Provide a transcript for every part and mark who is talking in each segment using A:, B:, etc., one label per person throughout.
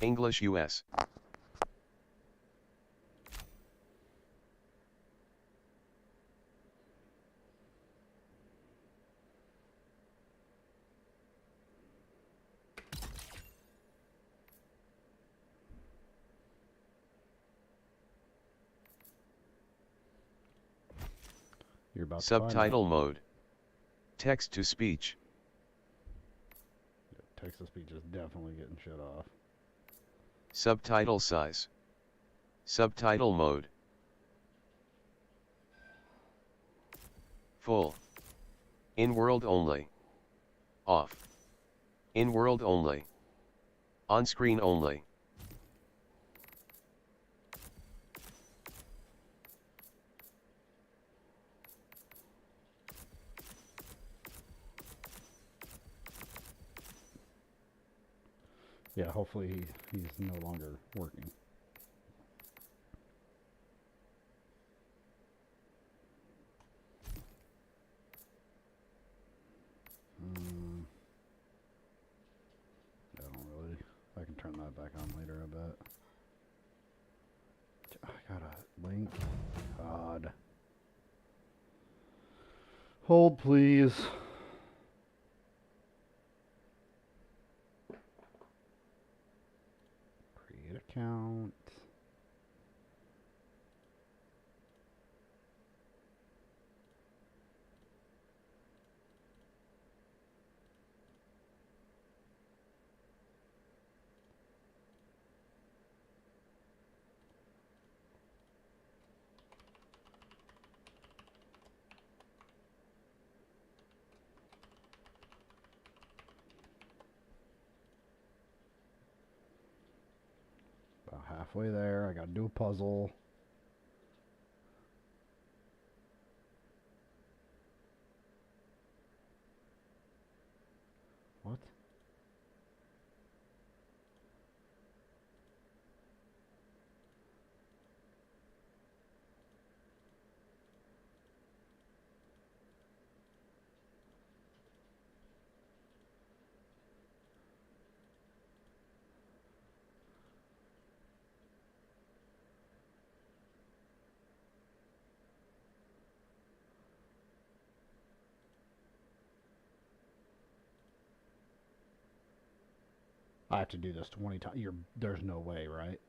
A: English US.
B: You're about
A: Subtitle mode. Text to speech.
B: Text to speech is definitely getting shut off.
A: Subtitle size. Subtitle mode. Full. In world only. Off. In world only. On screen only.
B: Yeah, hopefully he's no longer working. I don't really. I can turn that back on later, I bet. I got a link. God. Hold, please. Create account. About halfway there. I gotta do a puzzle. What? I have to do this 20 times. There's no way, right?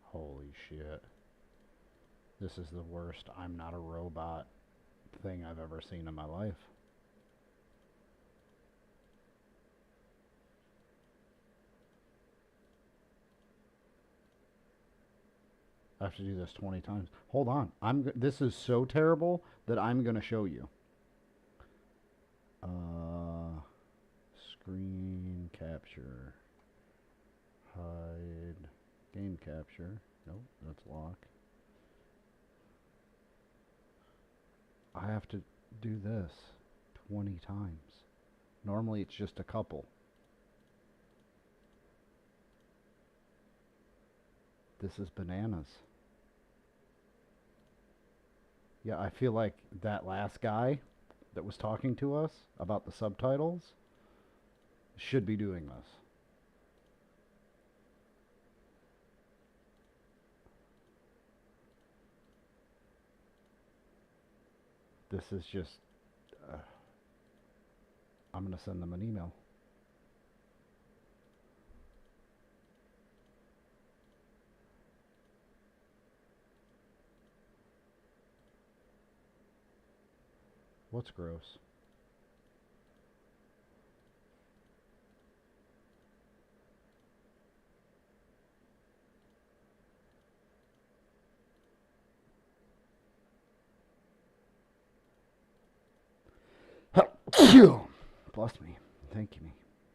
B: Holy shit. This is the worst I'm not a robot thing I've ever seen in my life. I have to do this 20 times. Hold on. This is so terrible that I'm going to show you. Screen capture. Hide. Game capture. Nope, that's lock. I have to do this 20 times. Normally it's just a couple. This is bananas. Yeah, I feel like that last guy that was talking to us about the subtitles should be doing this. This is just... I'm going to send them an email. What's gross? Bless me. Thank you.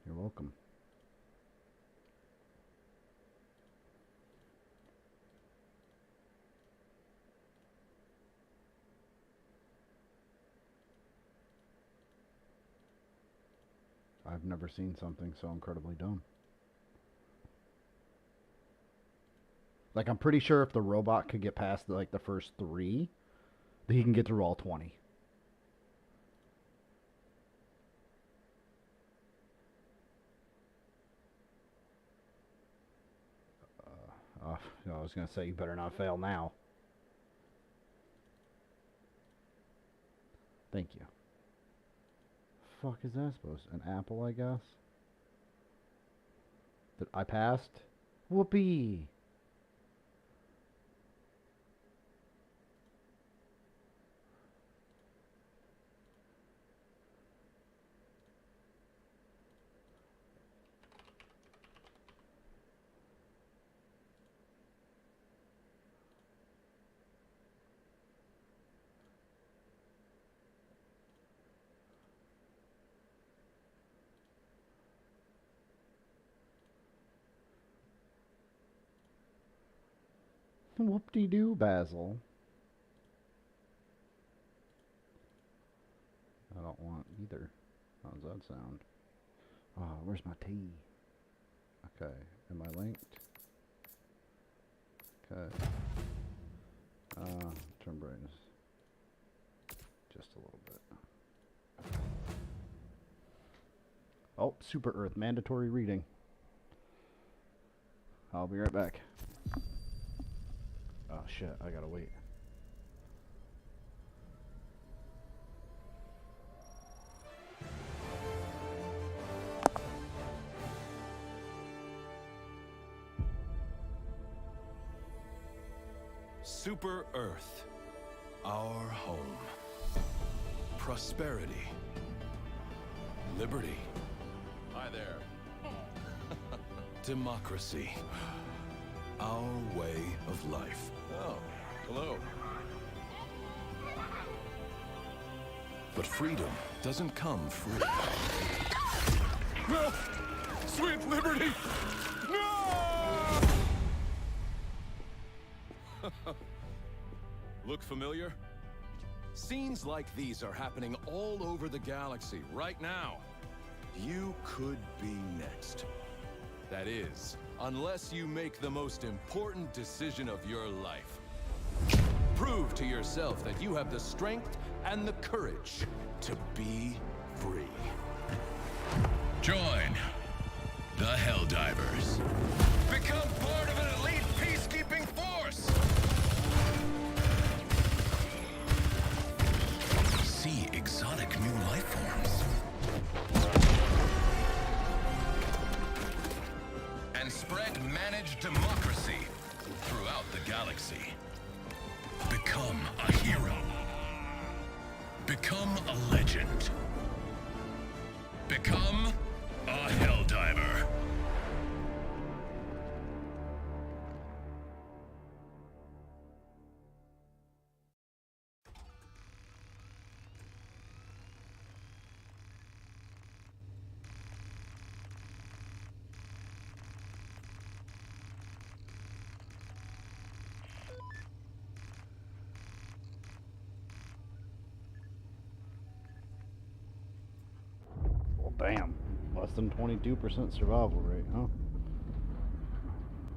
B: You're welcome. I've never seen something so incredibly dumb. Like, I'm pretty sure if the robot could get past, like, the first 3, He can get through all 20. I was going to say, you better not fail now. Thank you. Fuck is that supposed to? An apple, I guess? I passed? Whoopee! Whoop-de-doo, Basil. I don't want either. How does that sound? Oh, where's my tea? Okay, am I linked? Okay. Turn brightness just a little bit. Oh, Super Earth, mandatory reading. I'll be right back. Oh shit, I gotta wait.
C: Super Earth, our home. Prosperity. Liberty. Hi there. Democracy. Our way of life. Oh, hello. But freedom doesn't come free. No! Sweet liberty! No! Look familiar? Scenes like these are happening all over the galaxy right now. You could be next. That is, unless you make the most important decision of your life. Prove to yourself that you have the strength and the courage to be free.
D: Join the HellDivers. Become part of an elite peacekeeping force. See exotic new life forms. And spread managed democracy throughout the galaxy. Become a hero. Become a legend. Become a HellDiver.
B: Well, damn. Less than 22% survival rate, huh?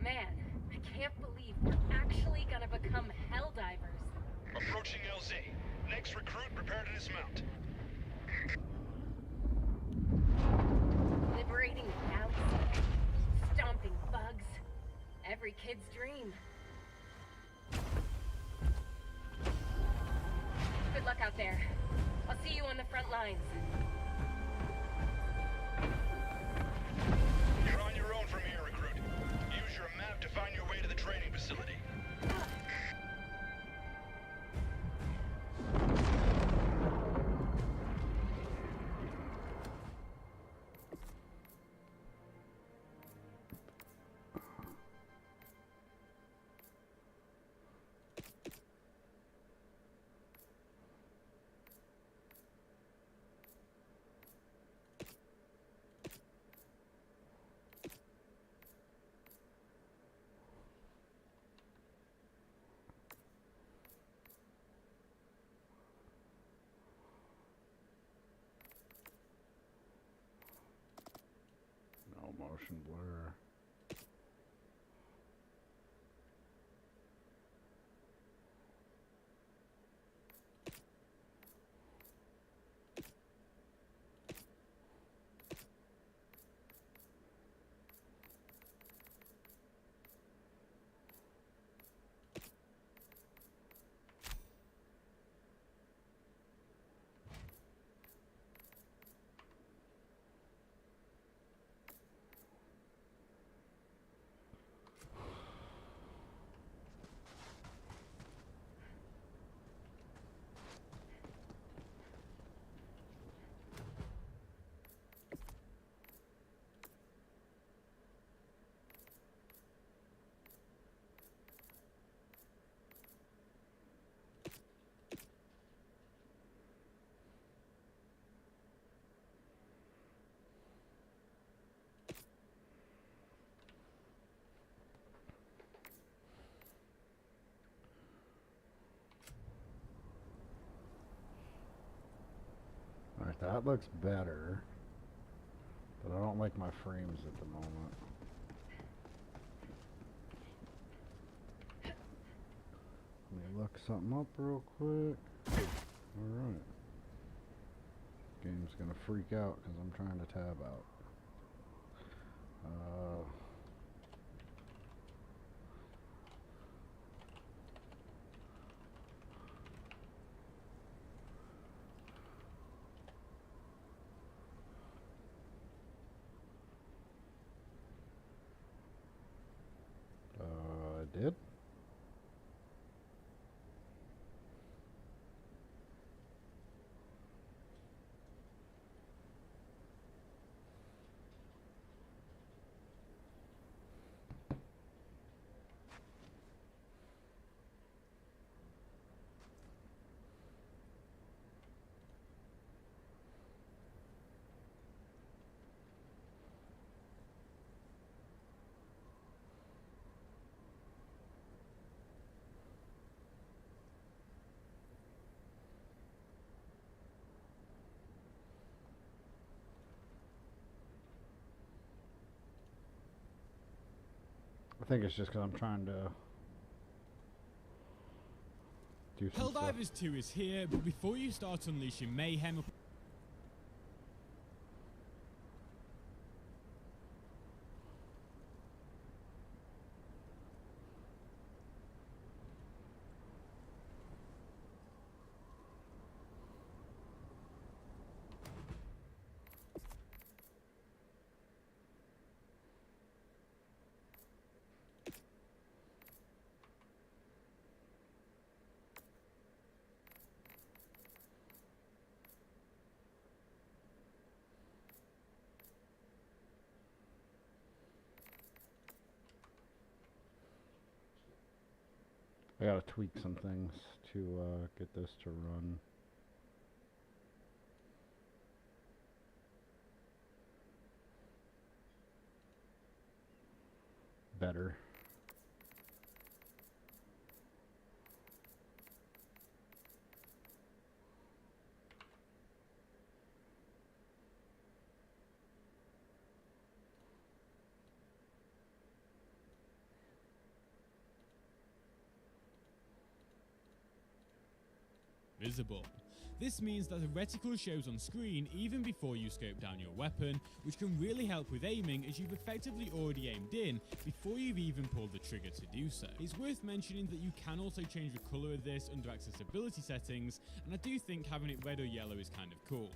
E: Man, I can't believe we're actually gonna become HellDivers.
F: Approaching LZ. Next recruit, prepare to dismount.
E: Liberating the galaxy. Stomping bugs. Every kid's dream. Good luck out there. I'll see you on the front lines.
F: You're on your own from here, recruit. Use your map to find your way to the training facility.
B: No motion blur. That looks better. But I don't like my frames at the moment. Let me look something up real quick. Alright. Game's gonna freak out because I'm trying to tab out. I did. I think it's just because I'm trying to do some stuff.
G: HellDivers 2 is here, but before you start unleashing mayhem...
B: I gotta tweak some things to get this to run. Better.
G: visible. This means that the reticle shows on screen even before you scope down your weapon, which can really help with aiming as you've effectively already aimed in before you've even pulled the trigger to do so. It's worth mentioning that you can also change the colour of this under accessibility settings, and I do think having it red or yellow is kind of cool.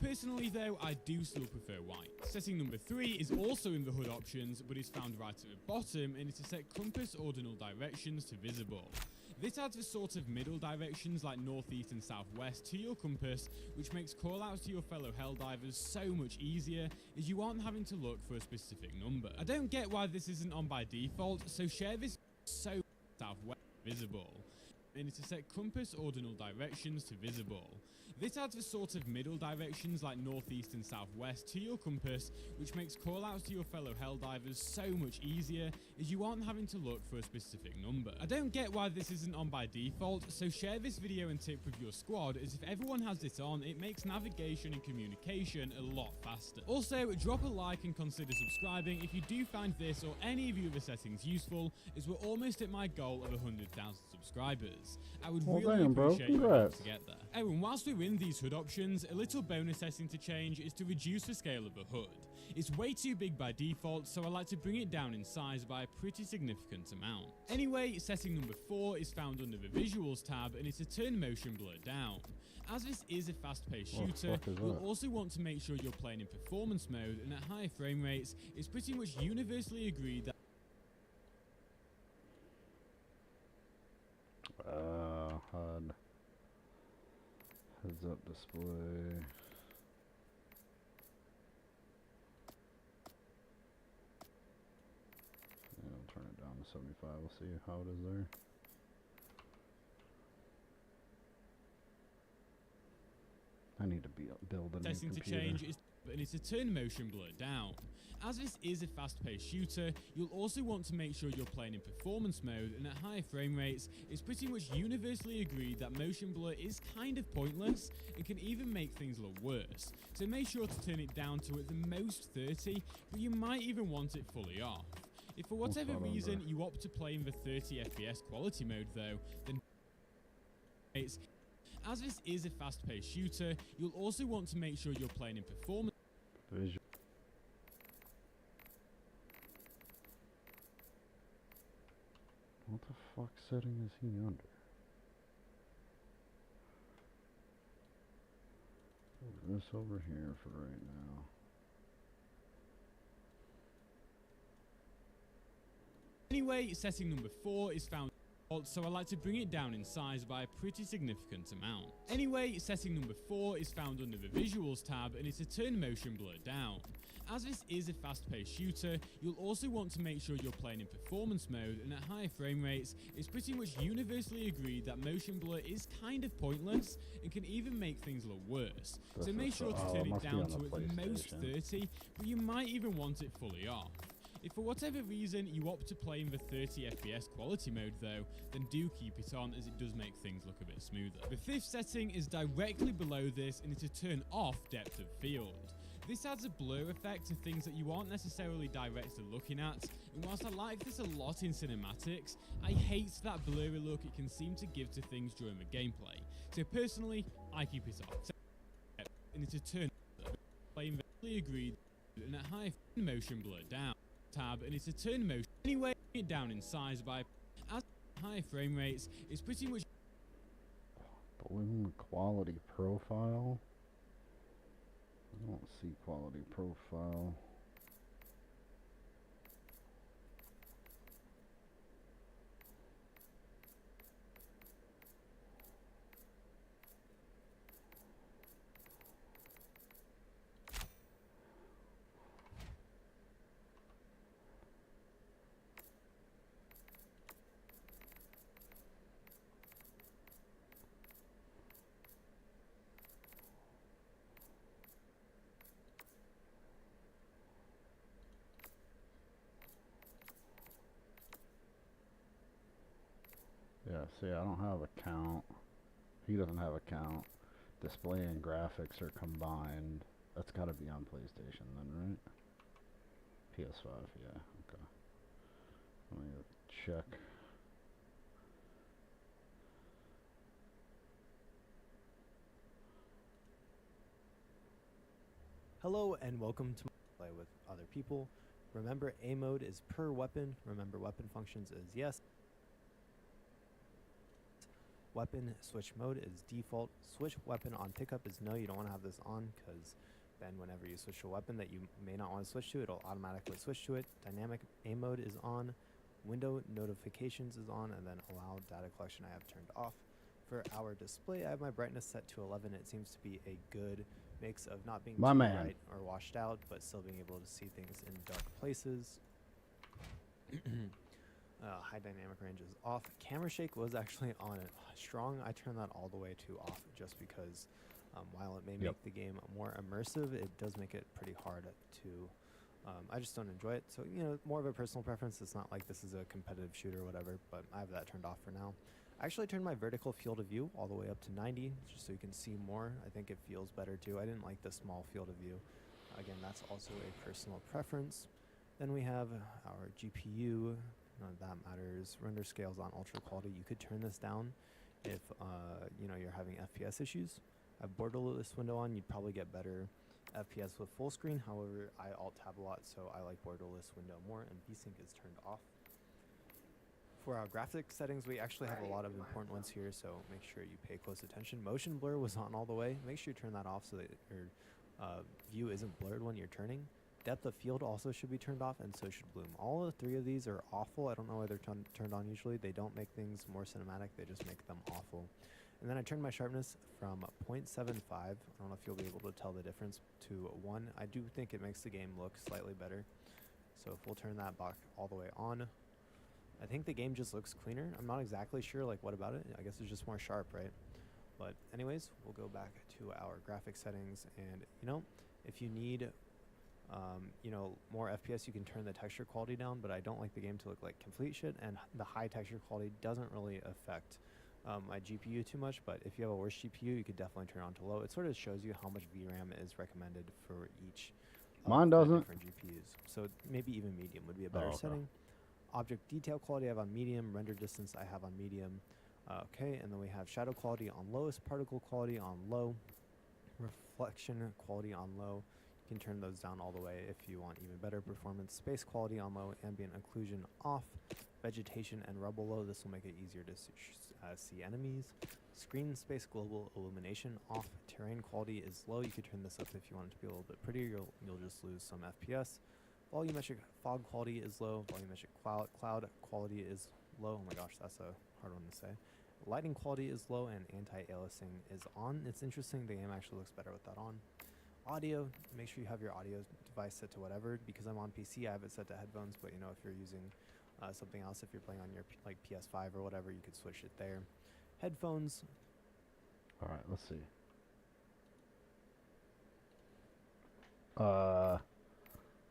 G: Personally though, I do still prefer white. Setting number 3 is also in the HUD options, but is found right at the bottom, and it's to set compass ordinal directions to visible. This adds a sort of middle directions like northeast and southwest to your compass, which makes callouts to your fellow HellDivers so much easier as you aren't having to look for a specific number. I don't get why this isn't on by default, so share this so southwest visible. And it's to set compass ordinal directions to visible. This adds a sort of middle directions like northeast and southwest to your compass, which makes callouts to your fellow HellDivers so much easier as you aren't having to look for a specific number. I don't get why this isn't on by default, so share this video and tip with your squad, as if everyone has this on, it makes navigation and communication a lot faster. Also, drop a like and consider subscribing if you do find this or any of the other settings useful, as we're almost at my goal of 100,000 subscribers. I would really appreciate your help to get there. Oh, and whilst we're in these HUD options, a little bonus setting to change is to reduce the scale of the HUD. It's way too big by default, so I like to bring it down in size by a pretty significant amount. Anyway, setting number 4 is found under the Visuals tab, and it's to turn motion blur down. As this is a fast-paced shooter, you'll also want to make sure you're playing in performance mode, and at higher frame rates, it's pretty much universally agreed that
B: HUD. Heads up display. Yeah, I'll turn it down to 75. We'll see how it is there. I need to build a new computer.
G: to change is and it's to turn motion blur down. As this is a fast-paced shooter, you'll also want to make sure you're playing in performance mode, and at higher frame rates, it's pretty much universally agreed that motion blur is kind of pointless and can even make things look worse. So make sure to turn it down to at the most 30, but you might even want it fully off. If for whatever reason you opt to play in the 30 FPS quality mode though, then as this is a fast-paced shooter, you'll also want to make sure you're playing in performance.
B: What the fuck setting is he under? Put this over here for right now.
G: Anyway, setting number 4 is found, so I like to bring it down in size by a pretty significant amount. Anyway, setting number 4 is found under the Visuals tab, and it's to turn motion blur down. As this is a fast-paced shooter, you'll also want to make sure you're playing in performance mode, and at higher frame rates, it's pretty much universally agreed that motion blur is kind of pointless and can even make things look worse. So make sure to turn it down to at the most 30, but you might even want it fully off. If for whatever reason you opt to play in the 30 FPS quality mode though, then do keep it on, as it does make things look a bit smoother. The 5th setting is directly below this, and it's to turn off depth of field. This adds a blur effect to things that you aren't necessarily directly looking at, and whilst I like this a lot in cinematics, I hate that blurry look it can seem to give to things during the gameplay. So personally, I keep it off. And it's to turn playing very agreed, and at high motion blur down tab, and it's to turn motion anyway it down in size by as high frame rates is pretty much
B: Balloon quality profile. I don't see quality profile. Yeah, see, I don't have a count. He doesn't have a count. Display and graphics are combined. That's gotta be on PlayStation then, right? PS5, yeah, okay. Let me check.
H: Hello and welcome to play with other people. Remember, A mode is per weapon. Remember, weapon functions is yes. Weapon switch mode is default. Switch weapon on pickup is no. You don't want to have this on because then whenever you switch to a weapon that you may not want to switch to, it'll automatically switch to it. Dynamic A mode is on. Window notifications is on, and then allow data collection I have turned off. For our display, I have my brightness set to 11. It seems to be a good mix of not being too bright or washed out, but still being able to see things in dark places. High dynamic range is off. Camera shake was actually on it. Strong, I turned that all the way to off just because while it may make the game more immersive, it does make it pretty hard to... I just don't enjoy it. So, you know, more of a personal preference. It's not like this is a competitive shooter or whatever, but I have that turned off for now. I actually turned my vertical field of view all the way up to 90, just so you can see more. I think it feels better too. I didn't like the small field of view. Again, that's also a personal preference. Then we have our GPU. None of that matters. Render scales on ultra quality. You could turn this down if you know, you're having FPS issues. I have borderless window on. You'd probably get better FPS with full screen. However, I alt tab a lot, so I like borderless window more, and VSync is turned off. For our graphic settings, we actually have a lot of important ones here, so make sure you pay close attention. Motion blur was on all the way. Make sure you turn that off so that your view isn't blurred when you're turning. Depth of field also should be turned off, and so should bloom. All of the three of these are awful. I don't know why they're turned on usually. They don't make things more cinematic. They just make them awful. And then I turned my sharpness from 0.75. I don't know if you'll be able to tell the difference, to 1. I do think it makes the game look slightly better. So if we'll turn that back all the way on, I think the game just looks cleaner. I'm not exactly sure, like, what about it? I guess it's just more sharp, right? But anyways, we'll go back to our graphic settings, and, you know, If you need, you know, more FPS, you can turn the texture quality down, but I don't like the game to look like complete shit, and the high texture quality doesn't really affect my GPU too much, but if you have a worse GPU, you could definitely turn it on to low. It sort of shows you how much VRAM is recommended for each
B: Mine
H: the
B: doesn't.
H: different GPUs. So maybe even medium would be a better
B: okay.
H: setting. Object detail quality I have on medium, render distance I have on medium. Okay, and then we have shadow quality on lowest, particle quality on low, reflection quality on low. You can turn those down all the way if you want even better performance. Space quality on low, ambient occlusion off, vegetation and rubble low. This will make it easier to see enemies. Screen space global illumination off. Terrain quality is low. You could turn this up if you want it to be a little bit prettier. You'll just lose some FPS. Volumetric fog quality is low. Volumetric cloud quality is low. Oh my gosh, that's a hard one to say. Lighting quality is low and anti-aliasing is on. It's interesting. The game actually looks better with that on. Audio, make sure you have your audio device set to whatever. Because I'm on PC, I have it set to headphones, but you know, if you're using something else, if you're playing on your like PS5 or whatever, you could switch it there. Headphones.
B: All right, let's see.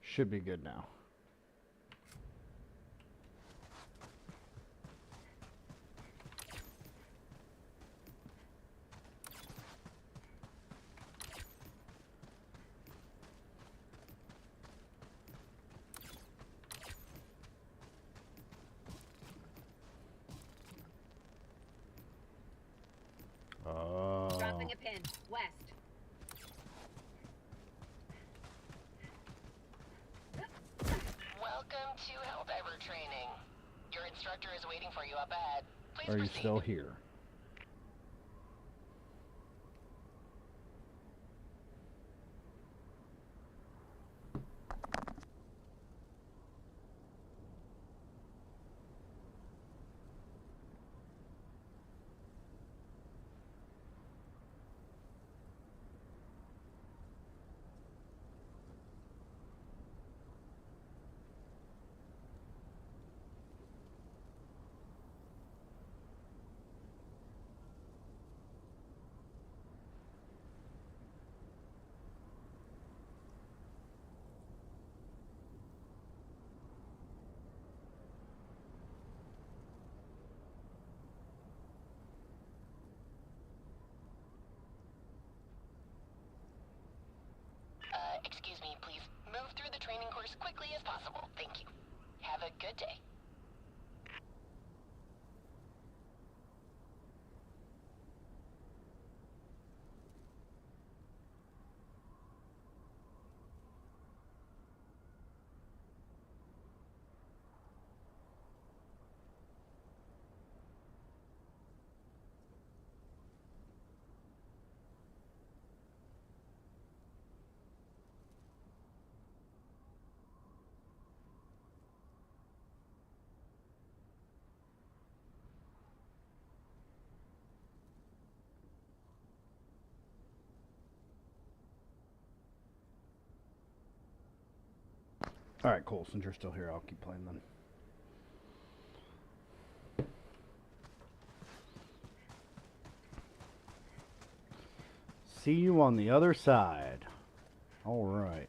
B: Should be good now.
E: Dropping a pin. West.
I: Welcome to HellDiver training. Your instructor is waiting for you up ahead. Please
B: Are you
I: proceed.
B: still here?
I: Excuse me, please move through the training course quickly as possible. Thank you. Have a good day.
B: All right, cool. Since you're still here, I'll keep playing then. See you on the other side. All right.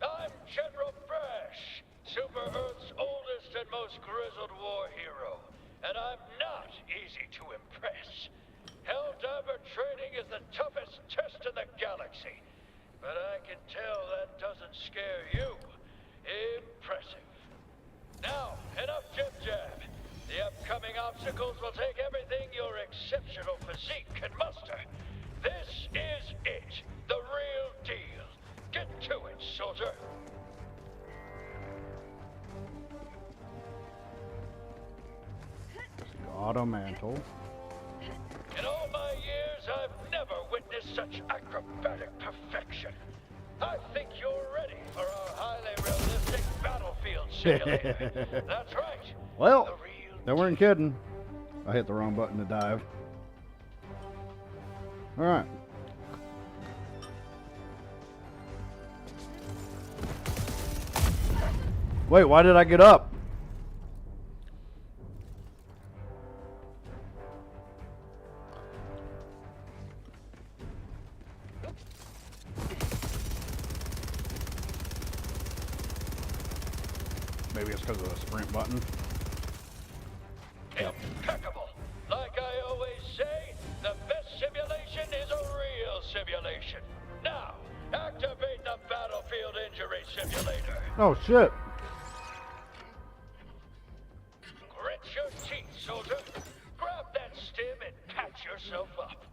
F: I'm General Brash, Super Earth's oldest and most grizzled war hero, and I'm not easy to impress. HellDiver training is the toughest test in the galaxy, but I can tell that doesn't scare you. Impressive. Now, enough jib-jab. The upcoming obstacles will take everything your exceptional physique can muster. This is it, the real deal. Get to it, soldier.
B: Auto mantle.
F: In all my years, I've never witnessed such acrobatic perfection. I think you're ready for our highly realistic battlefield simulator. That's right.
B: Well,
F: The real
B: they weren't kidding. I hit the wrong button to dive. All right. Wait, why did I get up? Maybe it's because of the sprint button. Yep.
F: Impeccable. Like I always say, the best simulation is a real simulation. Now, activate the battlefield injury simulator.
B: Oh shit.
F: Grit your teeth, soldier. Grab that stim and patch yourself up.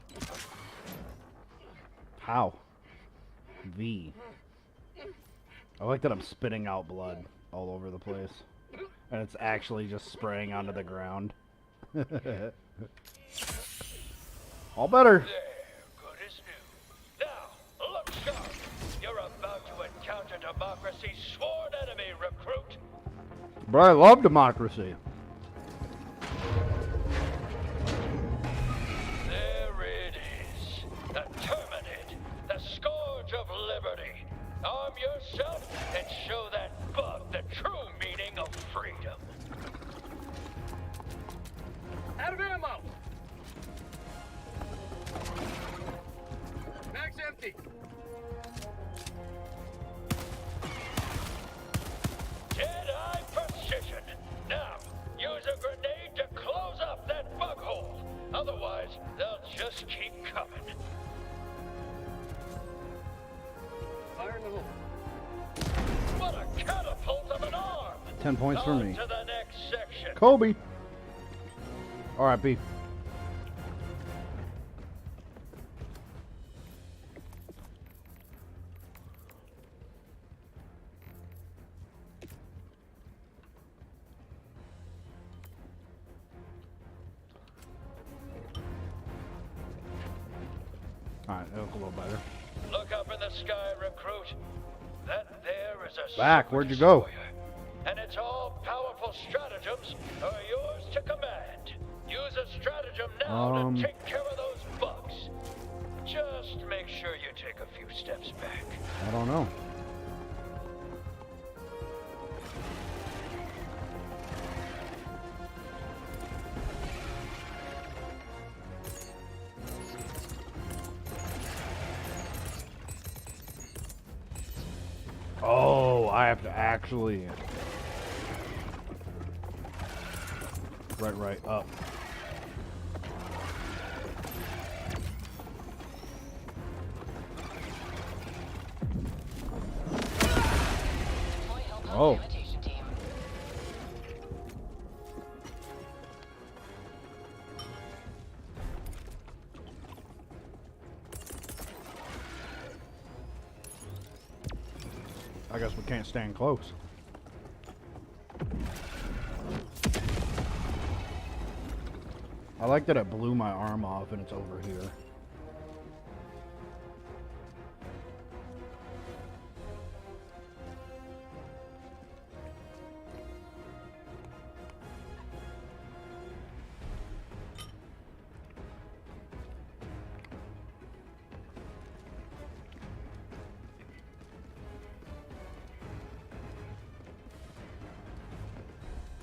B: How? V. I like that I'm spitting out blood all over the place. And it's actually just spraying onto the ground. All better.
F: There, good as new. Now, look sharp. You're about to encounter democracy's sworn enemy, recruit.
B: But I love democracy.
F: There it is. The Terminid, the scourge of liberty. Arm yourself and show that bug the true meaning of freedom.
J: Out of ammo! Mag's empty.
F: Dead-eye precision. Now, use a grenade to close up that bug hole. Otherwise, they'll just keep coming.
J: Fire in the hole.
F: What a catapult of an arm!
B: 10 points for
F: On
B: me.
F: to the next section.
B: Kobe. R.I.P. Alright, that looks a little better.
F: Look up in the sky, recruit. That there is a
B: Back,
F: super
B: where'd you go?
F: destroyer. And its all-powerful stratagems are yours to command. Use a stratagem now to take care of those bugs. Just make sure you take a few steps back.
B: I don't know. Oh, I have to actually... Right, up. Oh. I guess we can't stand close. I like that it blew my arm off and it's over here.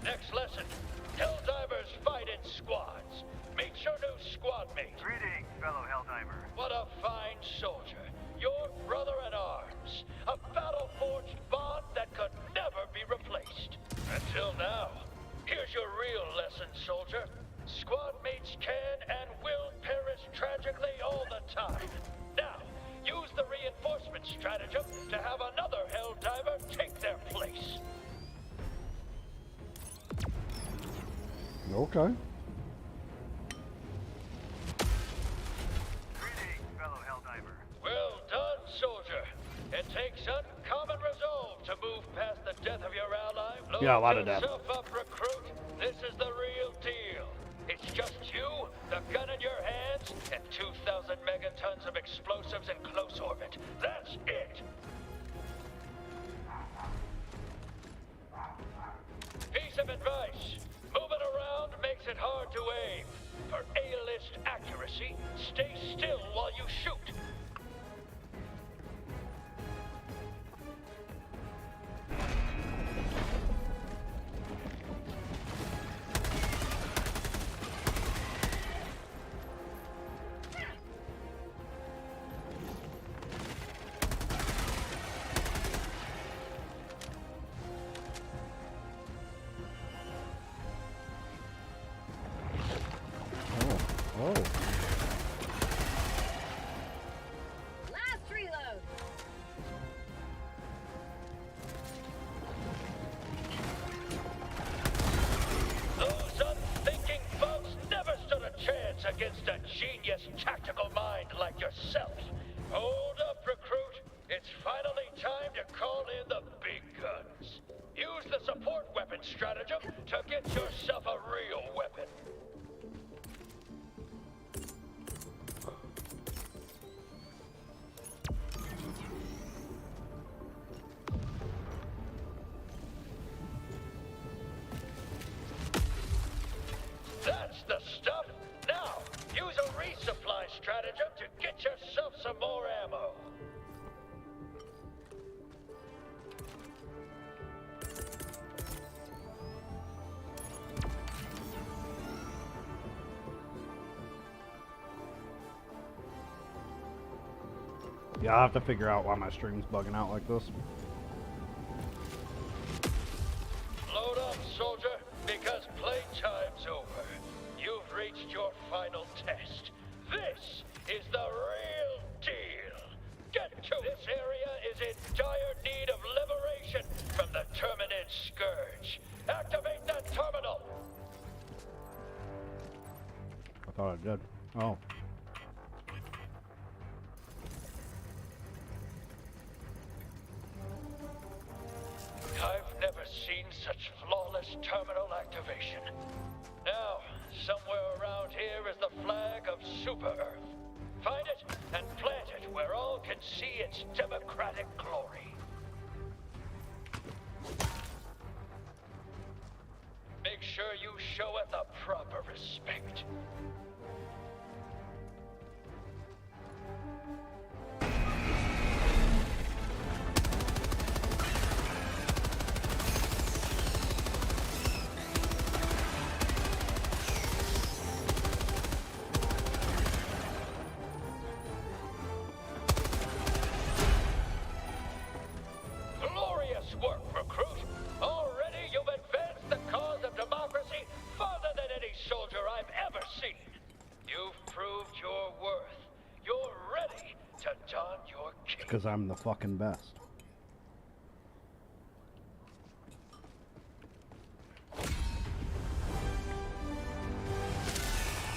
F: Next lesson. HellDivers fight in squads. Meet your new squad mate.
J: Greetings, fellow Helldiver.
F: What a fine soldier. Your brother in arms. A battle-forged bond that could never be replaced. Until now. Here's your real lesson, soldier. Squad mates can and will perish tragically all the time. Now, use the reinforcement stratagem to have another Helldiver take their place.
B: Okay.
J: Greetings, fellow Helldiver.
F: Well done, soldier. It takes uncommon resolve to move past the death of your ally. Load
B: Yeah, a lot of that.
F: yourself up, recruit. This is the real deal. It's just you, the gun in your hands, and 2,000 megatons of explosives in close orbit. That's it. Piece of advice. Moving around makes it hard to aim. For A-list accuracy, stay still while you shoot. the support weapon stratagem to get yourself a real weapon. That's the stuff. Now, use a resupply stratagem to get yourself some more ammo.
B: Yeah, I'll have to figure out why my stream's bugging out like this.
F: Load up, soldier, because playtime's over. You've reached your final test. This is the real deal. Get to it. This area is in dire need of liberation from the Terminid Scourge. Activate that terminal.
B: I thought I did. Oh.
F: I've never seen such flawless terminal activation. Now, somewhere around here is the flag of Super Earth. Find it and plant it where all can see its democratic glory. Make sure you show it the proper respect. Glorious work, recruit! Already you've advanced the cause of democracy farther than any soldier I've ever seen. You've proved your worth. You're ready to don your cape.
B: Because I'm the fucking best.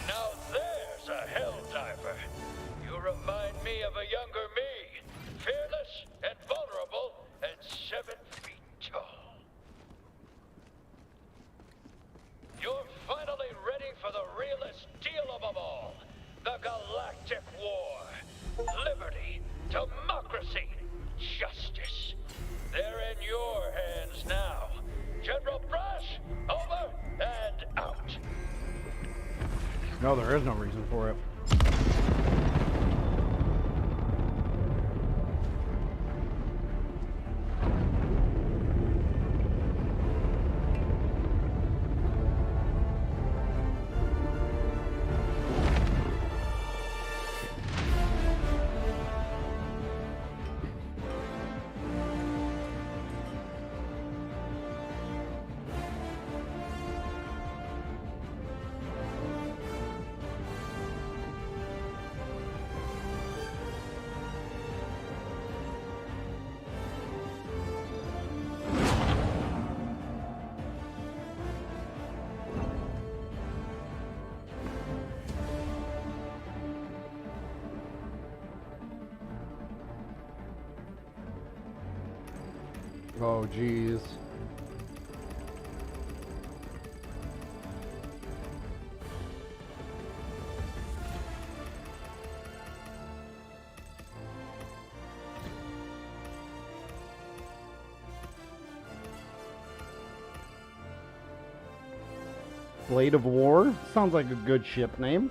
F: Now there's a HellDiver. You remind me of a younger me. Fearless and vulnerable and 7 feet tall. You're finally ready for the realest deal of them all. The Galactic War. Liberty, democracy, justice. They're in your hands now. General Brash, over and out.
B: No, there is no reason for it. Oh, jeez. Blade of War? Sounds like a good ship name.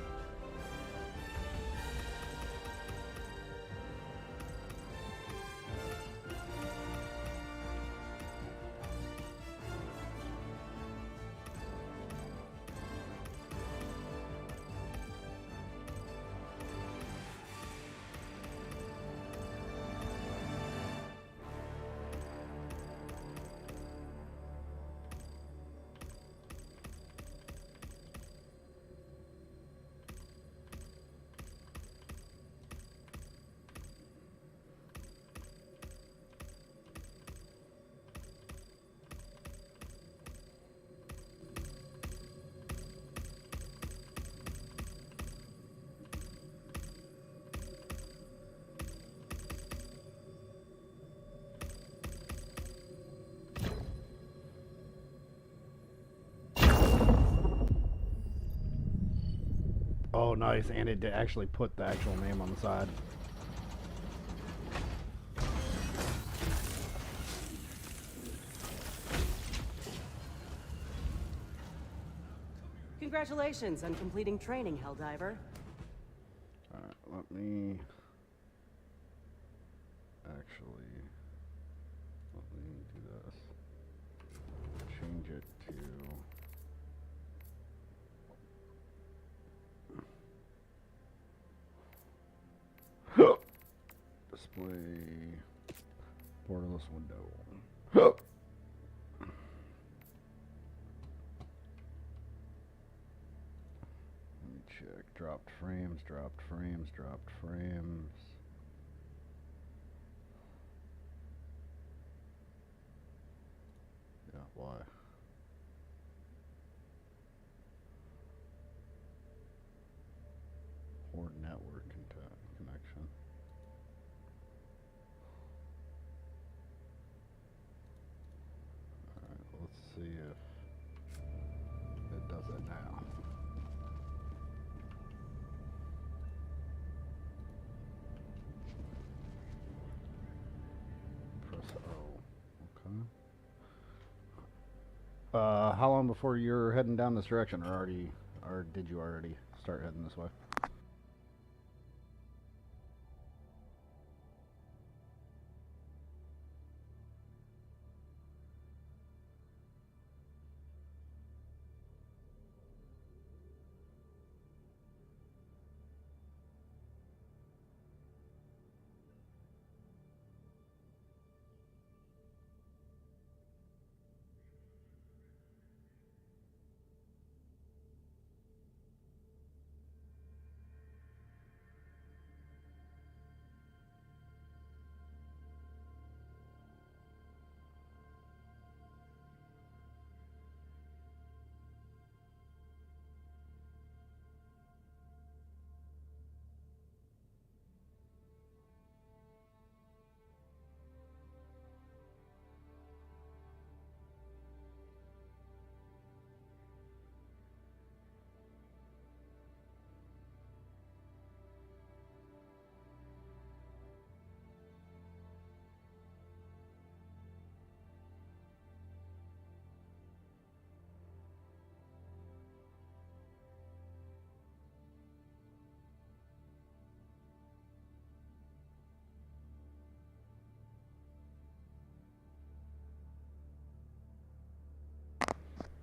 B: Oh, nice. And it did actually put the actual name on the side.
K: Congratulations on completing training, HellDiver.
B: Alright, let me actually do this. Change it to display borderless window. Let me check. Dropped frames, dropped frames, dropped frames. Yeah, why? Poor network connection. Alright, let's see if it does it now. Press O. Okay. How long before you're heading down this direction, or did you already start heading this way?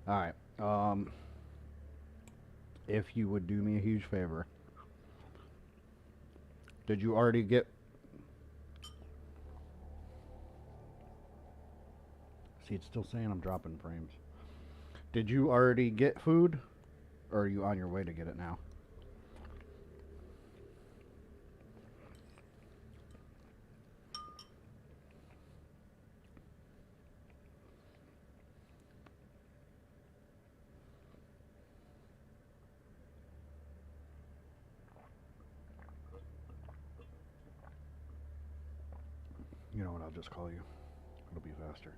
B: Alright, if you would do me a huge favor, did you already get... See, it's still saying I'm dropping frames. Did you already get food, or are you on your way to get it now? You know what, I'll just call you. It'll be faster.